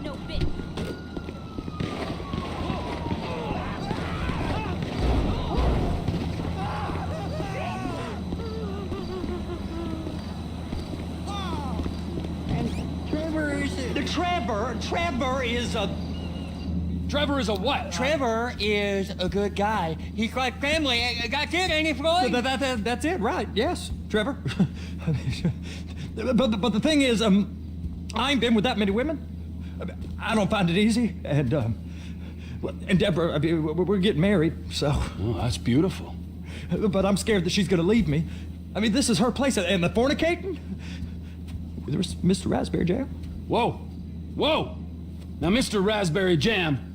no bitch. Trevor is a... Trevor is a what? Trevor is a good guy. He's like family. That's it, ain't he, Floyd? That's it, right? Yes, Trevor. but the thing is, I ain't been with that many women. I don't find it easy, and Deborah, I mean, we're getting married, so. Oh, that's beautiful. But I'm scared that she's gonna leave me. I mean, this is her place, and the fornicating. There's Mr. Raspberry Jam. Whoa, whoa! Now, Mr. Raspberry Jam,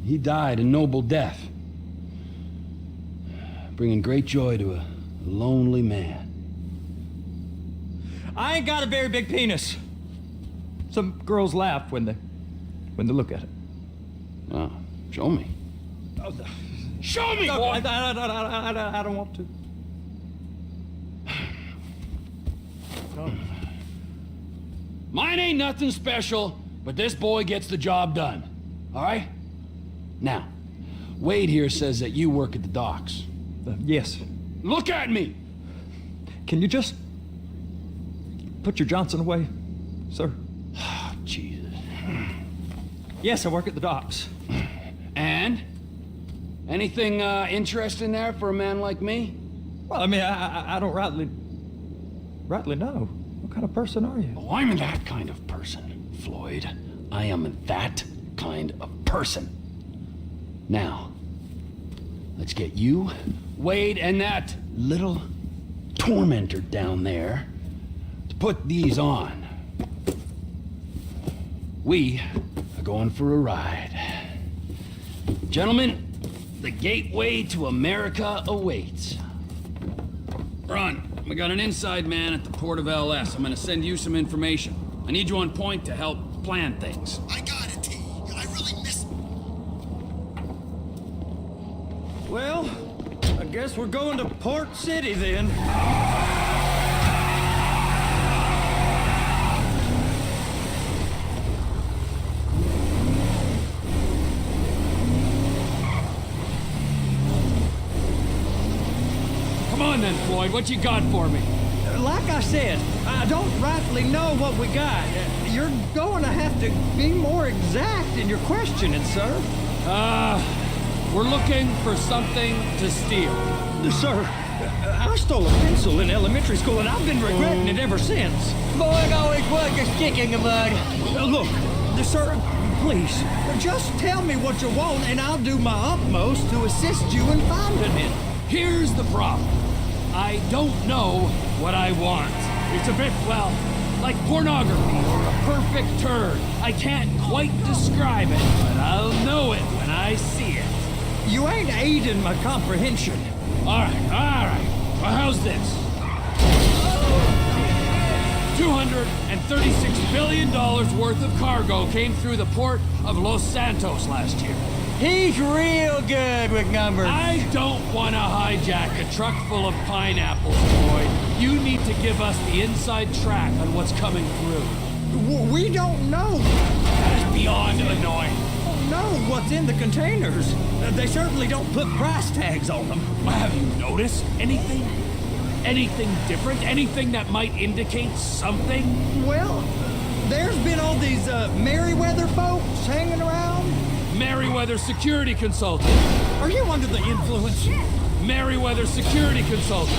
he died a noble death, bringing great joy to a lonely man. I ain't got a very big penis. Some girls laugh when they look at it. Oh, show me. Oh, Show me, no, boy! I don't want to. Mine ain't nothing special, but this boy gets the job done. All right? Now, Wade here says that you work at the docks. Yes. Look at me! Can you just put your Johnson away, sir? Oh, Jesus. Yes, I work at the docks. And? Anything interesting there for a man like me? Well, I mean, I don't rightly know. What kind of person are you? Oh, I'm that kind of person, Floyd. I am that kind of person. Now, let's get you, Wade, and that little tormentor down there to put these on. We are going for a ride. Gentlemen, the gateway to America awaits. Ron, we got an inside man at the port of LS. I'm gonna send you some information. I need you on point to help plan things. I got it, T. I really miss... Well, I guess we're going to Port City then. Come on then, Floyd, what you got for me? Like I said, I don't rightly know what we got. You're going to have to be more exact in your questioning, sir. We're looking for something to steal. Sir, I stole a pencil in elementary school, and I've been regretting it ever since. Boy, always was a stick in the mud. Look, sir, please, just tell me what you want, and I'll do my utmost to assist you in finding it. Here's the problem. I don't know what I want. It's a bit, well, like pornography or a perfect turd. I can't quite describe it, but I'll know it when I see it. You ain't aiding my comprehension. All right. Well, how's this? $236 billion worth of cargo came through the port of Los Santos last year. He's real good with numbers. I don't want to hijack a truck full of pineapples, Floyd. You need to give us the inside track on what's coming through. We don't know. That is beyond annoying. Know what's in the containers. They certainly don't put price tags on them. Well, have you noticed anything? Anything different? Anything that might indicate something? Well, there's been all these Merryweather folks hanging around. Merryweather Security Consultant. Are you under the influence? Merryweather Security Consultant.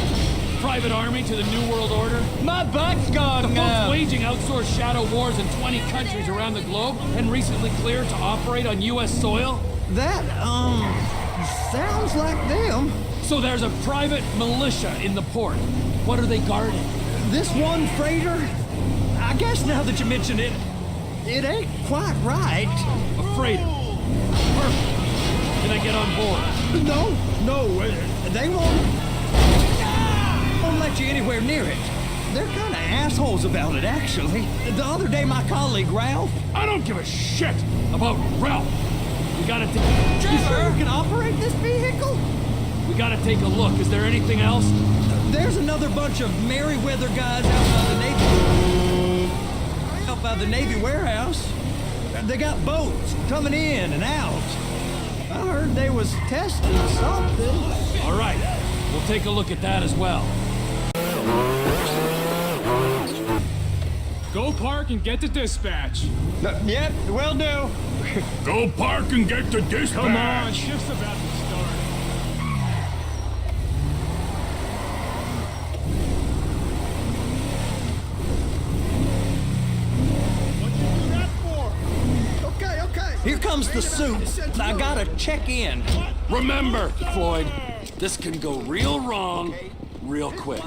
Private army to the New World Order. My butt's gone The folks now. waging outsourced shadow wars in 20 countries around the globe and recently cleared to operate on U.S. soil. That, sounds like them. So there's a private militia in the port. What are they guarding? This one freighter, I guess now that you mention it, it ain't quite right. A freighter. Perfect. Can I get on board? No, they won't let you anywhere near it. They're kind of assholes about it, actually. The other day, my colleague, Ralph... I don't give a shit about Ralph. We gotta take... You sure you can operate this vehicle? We gotta take a look. Is there anything else? There's another bunch of Merryweather guys out by the Navy warehouse. They got boats coming in and out. I heard they was testing something. All right, we'll take a look at that as well. Go park and get to dispatch. Yep, will do. Go park and get to dispatch. Come on, shift's about to start. Okay. Here comes the suit. I gotta check in. Remember, Floyd, this can go real wrong real quick.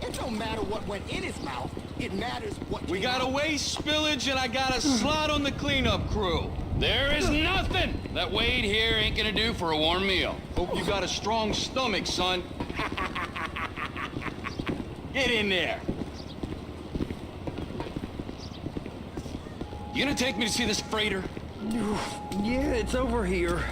It don't matter what went in his mouth. It matters what We got a waste spillage and I got a slot on the cleanup crew. There is nothing that Wade here ain't gonna do for a warm meal. Hope you got a strong stomach, son. Get in there. You gonna take me to see this freighter? Yeah, it's over here.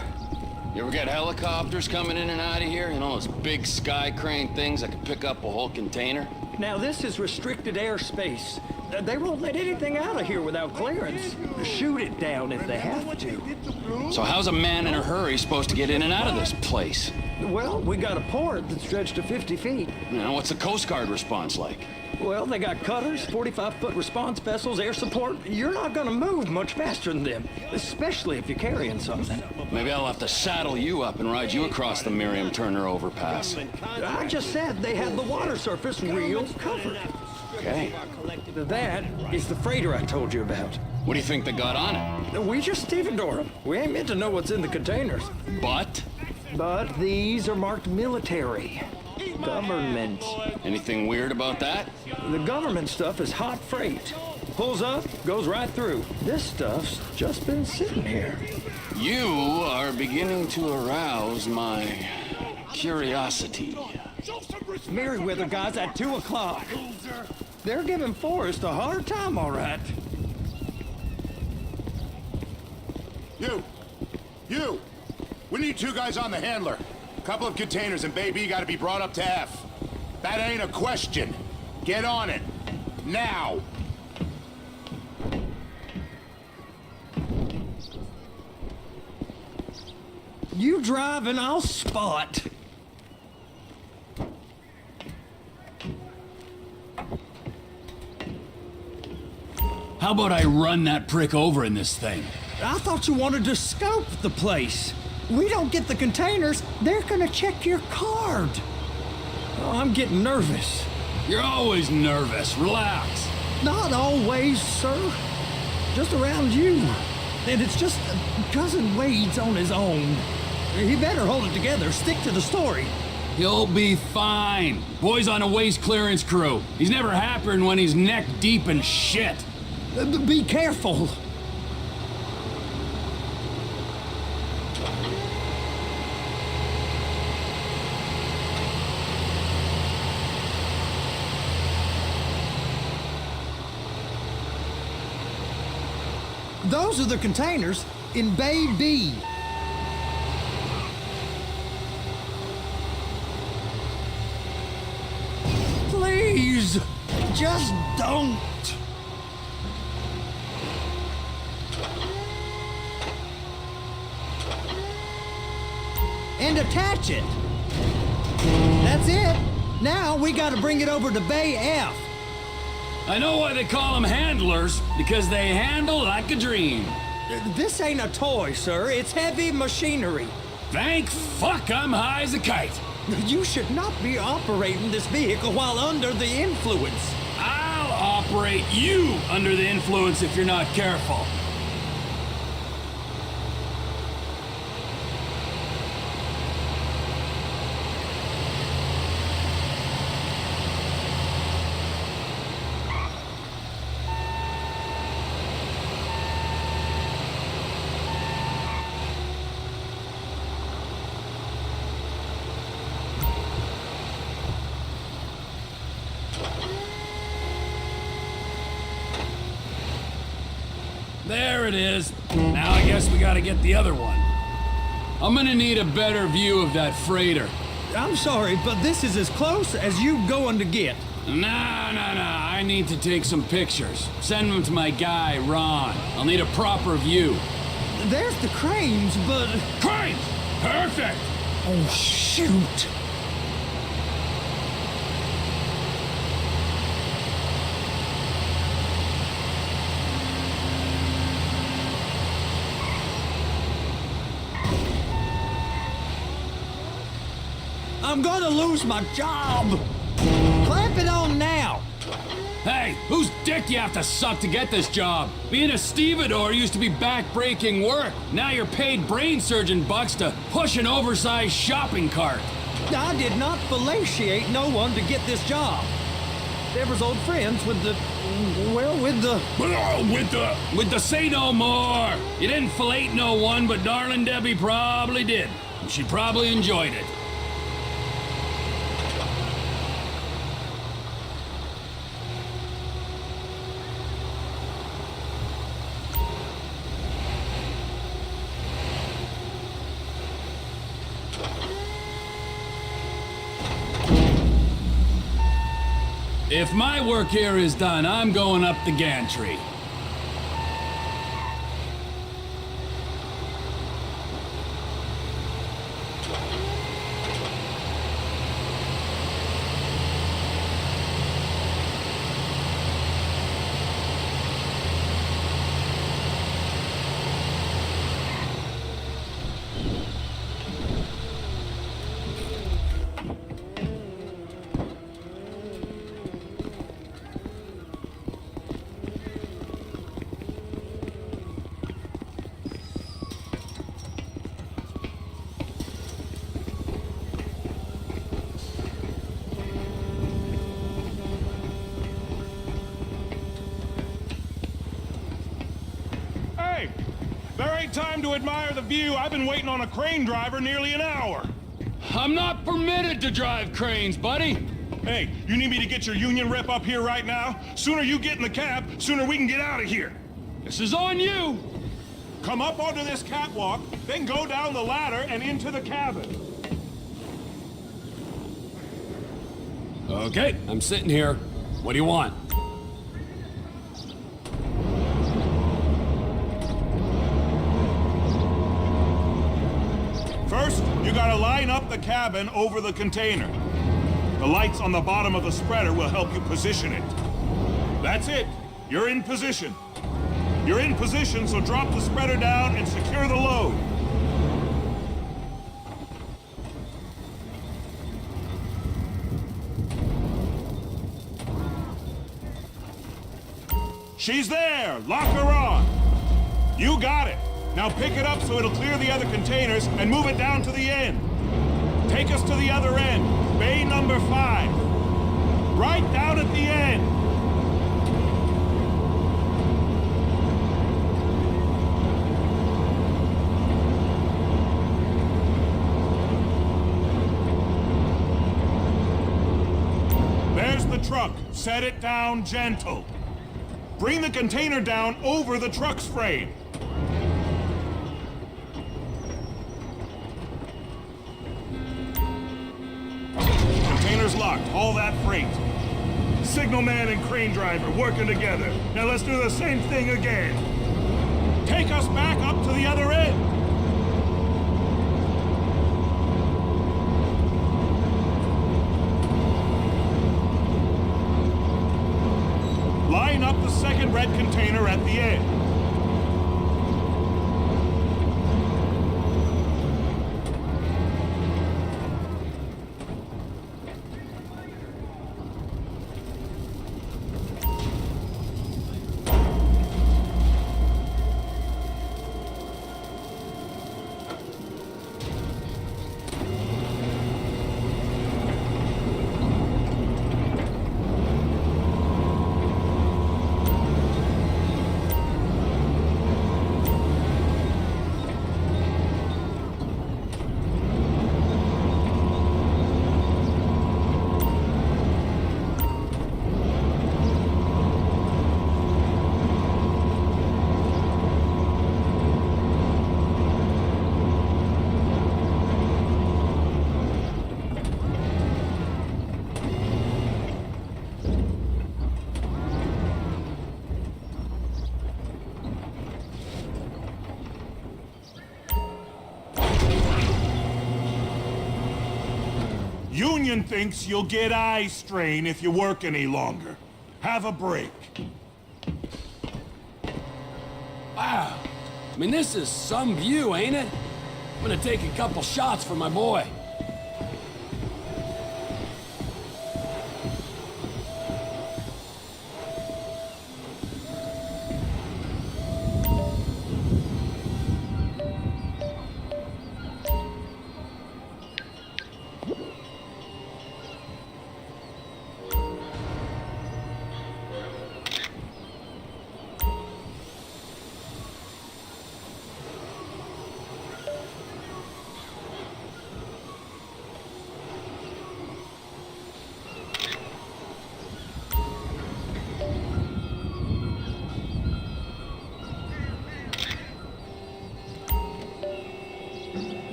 You ever got helicopters coming in and out of here? You know, those big sky crane things that can pick up a whole container? Now, this is restricted airspace. They won't let anything out of here without clearance. Shoot it down if they have to. So how's a man in a hurry supposed to get in and out of this place? Well, we got a port that stretched to 50 feet. You know, what's the Coast Guard response like? Well, they got cutters, 45-foot response vessels, air support. You're not gonna move much faster than them, especially if you're carrying something. Maybe I'll have to saddle you up and ride you across the Miriam Turner overpass. I just said they had the water surface real covered. Okay. That is the freighter I told you about. What do you think they got on it? We just stevedore them. We ain't meant to know what's in the containers. But But these are marked military. Government. anything weird about that? The government stuff is hot freight. Pulls up, goes right through. This stuff's just been sitting here. You are beginning to arouse my curiosity. Merriweather guys at 2 o'clock. They're giving Forrest a hard time, all right. You! We need 2 guys on the handler. Couple of containers and Baby gotta be brought up to F. That ain't a question. Get on it. Now! You drive and I'll spot. How about I run that prick over in this thing? I thought you wanted to scope the place. We don't get the containers, they're gonna check your card. Oh, I'm getting nervous. You're always nervous. Relax. Not always, sir. Just around you. And it's just Cousin Wade's on his own. He better hold it together, stick to the story. You'll be fine. Boy's on a waste clearance crew. He's never happier than when he's neck deep in shit. Be careful. Those are the containers in Bay B. Please, just don't. And attach it. That's it. Now we gotta bring it over to Bay F. I know why they call them handlers, because they handle like a dream. This ain't a toy, sir. It's heavy machinery. Thank fuck I'm high as a kite. You should not be operating this vehicle while under the influence. I'll operate you under the influence if you're not careful. There it is. Now I guess we gotta get the other one. I'm gonna need a better view of that freighter. I'm sorry, but this is as close as you going to get. Nah. I need to take some pictures. Send them to my guy, Ron. I'll need a proper view. There's the cranes, but... Cranes! Perfect! Oh, shoot! I'm gonna lose my job! Clamp it on now! Hey, whose dick you have to suck to get this job? Being a stevedore used to be back-breaking work. Now you're paid brain surgeon bucks to push an oversized shopping cart. I did not fellatiate no one to get this job. Deborah's old friends with the... well, with the... With the say no more. You didn't fillet no one, but darling Debbie probably did. And she probably enjoyed it. If my work here is done, I'm going up the gantry. Hey! There ain't time to admire the view. I've been waiting on a crane driver nearly an hour. I'm not permitted to drive cranes, buddy. Hey, you need me to get your union rep up here right now? Sooner you get in the cab, sooner we can get out of here. This is on you. Come up onto this catwalk, then go down the ladder and into the cabin. Okay, I'm sitting here. What do you want? First, you gotta line up the cabin over the container. The lights on the bottom of the spreader will help you position it. That's it. You're in position. You're in position, so drop the spreader down and secure the load. She's there! Lock her on! You got it! Now pick it up so it'll clear the other containers and move it down to the end. Take us to the other end, bay number 5. Right down at the end. There's the truck. Set it down gentle. Bring the container down over the truck's frame. Container's locked. All that freight. Signalman and crane driver working together. Now let's do the same thing again. Take us back up to the other end. Line up the second red container at the end. Union thinks you'll get eye strain if you work any longer. Have a break. Wow. I mean, this is some view, ain't it? I'm gonna take a couple shots for my boy.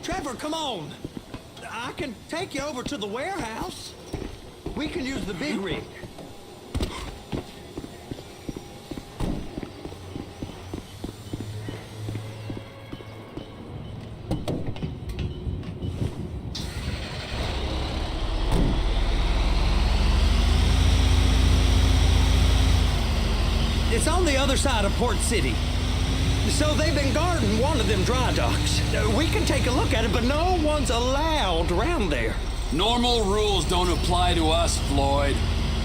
Trevor, come on. I can take you over to the warehouse. We can use the big rig. It's on the other side of Port City. So they've been guarding one of them dry docks. We can take a look at it, but no one's allowed around there. Normal rules don't apply to us, Floyd.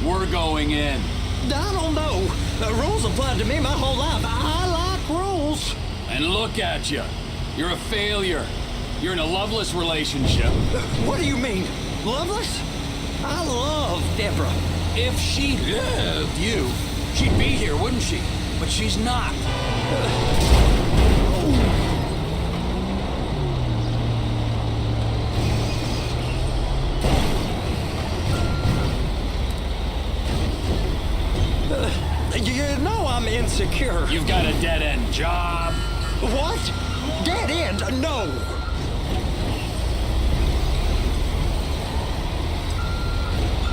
We're going in. I don't know. Rules applied to me my whole life. I like rules. And look at you. You're a failure. You're in a loveless relationship. What do you mean? Loveless? I love Deborah. If she loved you, she'd be here, wouldn't she? But she's not. You know I'm insecure. You've got a dead-end job. What? Dead end? No.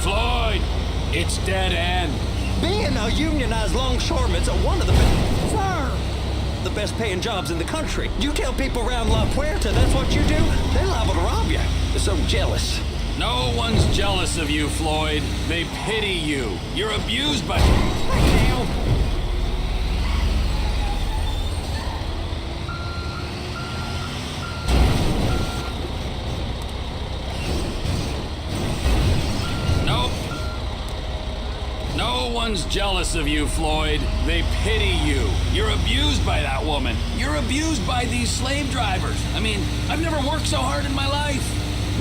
Floyd, it's dead end. Being a unionized longshoreman's one of the best, sir, the best paying jobs in the country. You tell people around La Puerta that's what you do, they're liable to rob you. They're so jealous. No one's jealous of you, Floyd. They pity you. You're abused by... Nope. No one's jealous of you, Floyd. They pity you. You're abused by that woman. You're abused by these slave drivers. I mean, I've never worked so hard in my life.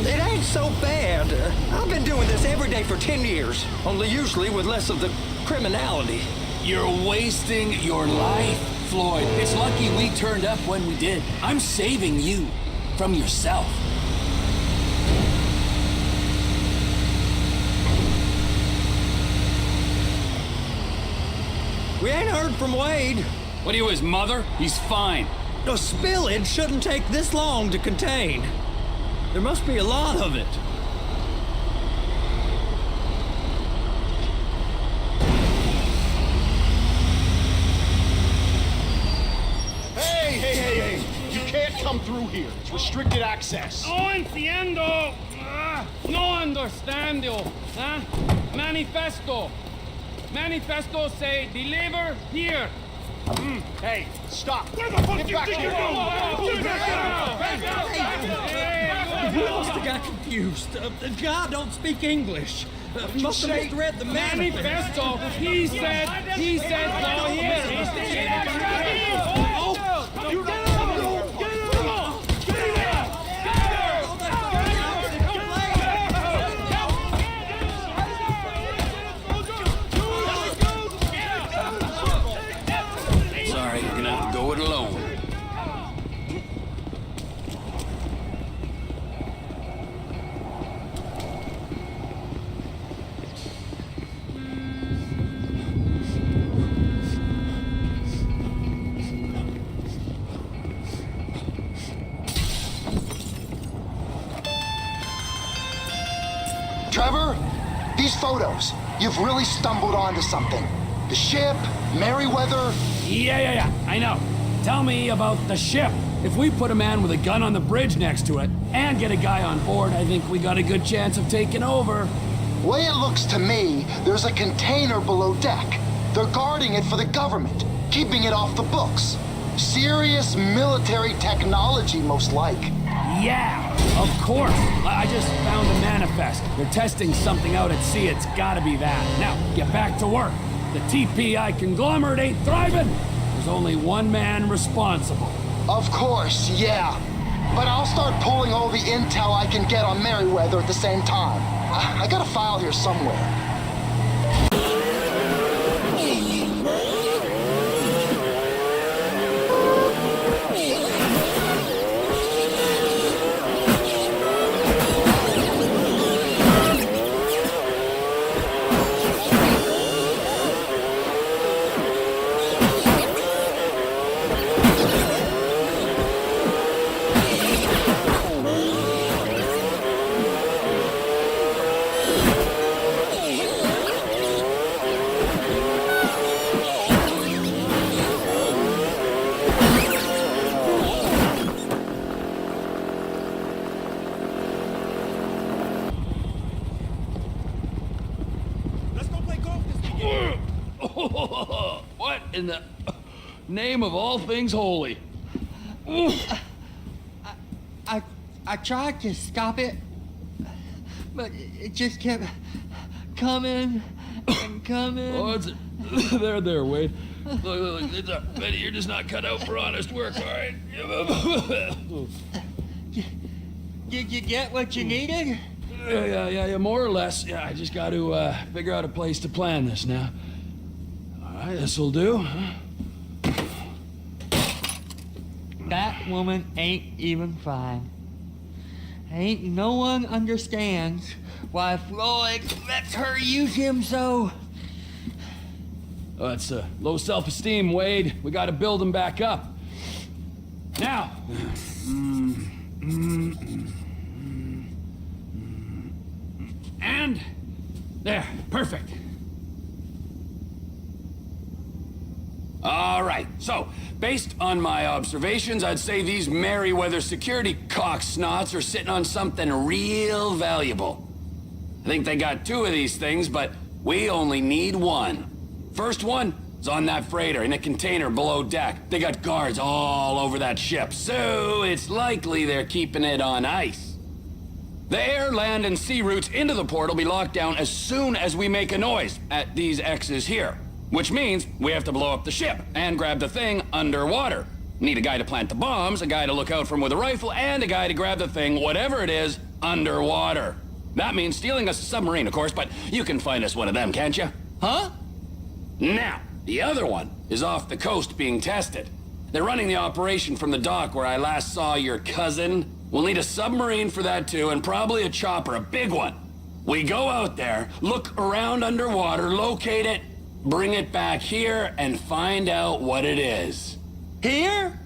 It ain't so bad. I've been doing this every day for 10 years, only usually with less of the criminality. You're wasting your life, Floyd. It's lucky we turned up when we did. I'm saving you from yourself. We ain't heard from Wade. What are you, his mother? He's fine. A spillage shouldn't take this long to contain. There must be a lot of it. Hey! You can't come through here. It's restricted access. No entiendo. No understando. Manifesto. Manifesto say deliver here. Hey, stop. Where the fuck Get you back think here. you're going? We must have got confused. The guy don't speak English. Must have say? misread the manifest. Manifesto. He said go here. You get Sorry, you're gonna have to go it alone. photos, you've really stumbled onto something. The ship, Merryweather. Yeah, I know. Tell me about the ship. If we put a man with a gun on the bridge next to it and get a guy on board, I think we got a good chance of taking over. Way it looks to me, there's a container below deck. They're guarding it for the government, keeping it off the books. Serious military technology, most like. Yeah, of course. I just found a manifest. They're testing something out at sea. It's gotta be that. Now, get back to work. The TPI conglomerate ain't thriving. There's only one man responsible. Of course, yeah. But I'll start pulling all the intel I can get on Merryweather at the same time. I got a file here somewhere. What in the name of all things holy? I tried to stop it, but it just kept coming and coming. Oh, it's there, Wade. Look, it's Betty, you're just not cut out for honest work, all right? Did you get what you needed? Yeah, more or less. Yeah, I just got to figure out a place to plan this now. All right, this'll do. That woman ain't even fine. Ain't no one understands why Floyd lets her use him so. Oh, it's low self-esteem, Wade. We got to build him back up. Now. And there, perfect. All right, so based on my observations, I'd say these Merryweather security cocksnots are sitting on something real valuable. I think they got 2 of these things, but we only need 1. First one is on that freighter in a container below deck. They got guards all over that ship, so it's likely they're keeping it on ice. The air, land, and sea routes into the port will be locked down as soon as we make a noise at these X's here. Which means we have to blow up the ship and grab the thing underwater. Need a guy to plant the bombs, a guy to look out for 'em with a rifle, and a guy to grab the thing, whatever it is, underwater. That means stealing us a submarine, of course, but you can find us one of them, can't you? Huh? Now, the other one is off the coast being tested. They're running the operation from the dock where I last saw your cousin. We'll need a submarine for that too, and probably a chopper, a big one. We go out there, look around underwater, locate it, bring it back here, and find out what it is. Here?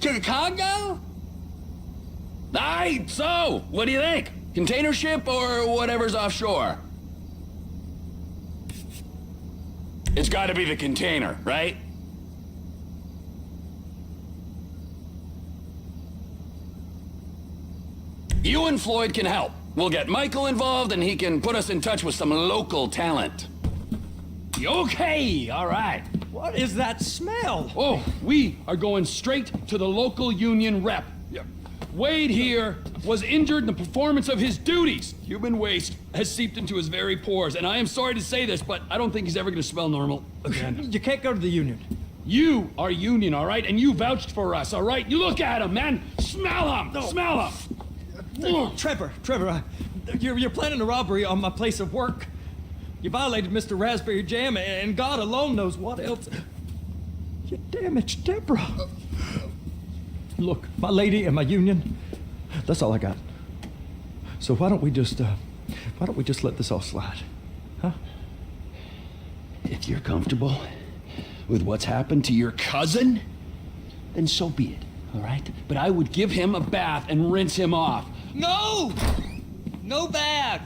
To the Congo? Aye, so, what do you think? Container ship or whatever's offshore? It's gotta be the container, right? You and Floyd can help. We'll get Michael involved and he can put us in touch with some local talent. Okay, all right. What is that smell? Oh, we are going straight to the local union rep. Wade here was injured in the performance of his duties. Human waste has seeped into his very pores, and I am sorry to say this, but I don't think he's ever going to smell normal again. You can't go to the union. You are union, all right? And you vouched for us, all right? You look at him, man. Smell him. No. Smell him. Trevor, you're planning a robbery on my place of work. You violated Mr. Raspberry Jam, and God alone knows what else. You damaged Deborah. Look, my lady and my union, that's all I got. So why don't we just let this all slide? Huh? If you're comfortable with what's happened to your cousin, then so be it, all right? But I would give him a bath and rinse him off. No! No bath!